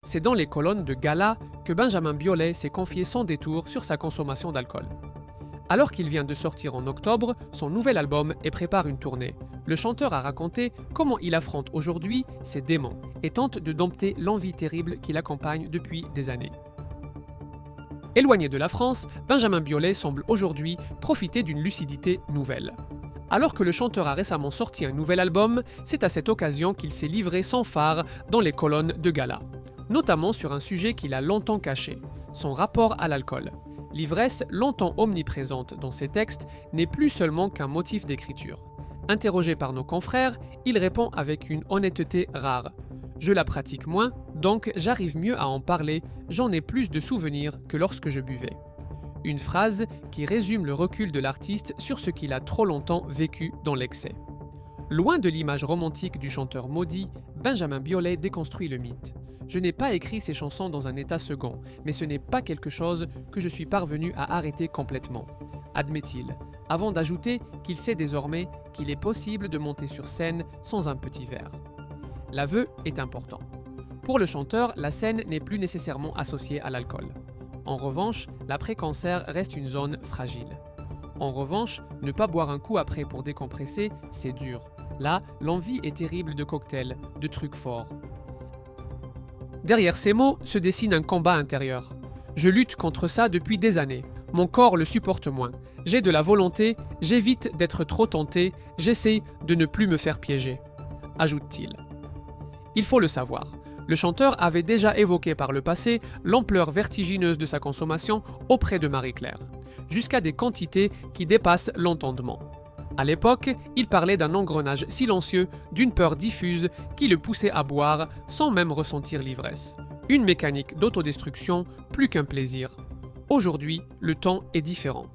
C'est dans les colonnes de Gala que Benjamin Biolay s'est confié sans détour sur sa consommation d'alcool. Alors qu'il vient de sortir en octobre son nouvel album et prépare une tournée, le chanteur a raconté comment il affronte aujourd'hui ses démons et tente de dompter l'envie terrible qui l'accompagne depuis des années. Éloigné de la France, Benjamin Biolay semble aujourd'hui profiter d'une lucidité nouvelle. Alors que le chanteur a récemment sorti un nouvel album, c'est à cette occasion qu'il s'est livré sans phare dans les colonnes de Gala, notamment sur un sujet qu'il a longtemps caché, son rapport à l'alcool. L'ivresse, longtemps omniprésente dans ses textes, n'est plus seulement qu'un motif d'écriture. Interrogé par nos confrères, il répond avec une honnêteté rare. Je la pratique moins, donc j'arrive mieux à en parler, j'en ai plus de souvenirs que lorsque je buvais. Une phrase qui résume le recul de l'artiste sur ce qu'il a trop longtemps vécu dans l'excès. Loin de l'image romantique du chanteur maudit, Benjamin Biolay déconstruit le mythe. Je n'ai pas écrit ces chansons dans un état second, mais ce n'est pas quelque chose que je suis parvenu à arrêter complètement, admet-il, avant d'ajouter qu'il sait désormais qu'il est possible de monter sur scène sans un petit verre. L'aveu est important. Pour le chanteur, la scène n'est plus nécessairement associée à l'alcool. En revanche, l'après-concert reste une zone fragile. En revanche, ne pas boire un coup après pour décompresser, c'est dur. Là, l'envie est terrible de cocktails, de trucs forts. Derrière ces mots se dessine un combat intérieur. Je lutte contre ça depuis des années. Mon corps le supporte moins. J'ai de la volonté, j'évite d'être trop tenté, j'essaie de ne plus me faire piéger, ajoute-t-il. Il faut le savoir. Le chanteur avait déjà évoqué par le passé l'ampleur vertigineuse de sa consommation auprès de Marie-Claire, jusqu'à des quantités qui dépassent l'entendement. À l'époque, il parlait d'un engrenage silencieux, d'une peur diffuse qui le poussait à boire sans même ressentir l'ivresse. Une mécanique d'autodestruction plus qu'un plaisir. Aujourd'hui, le temps est différent.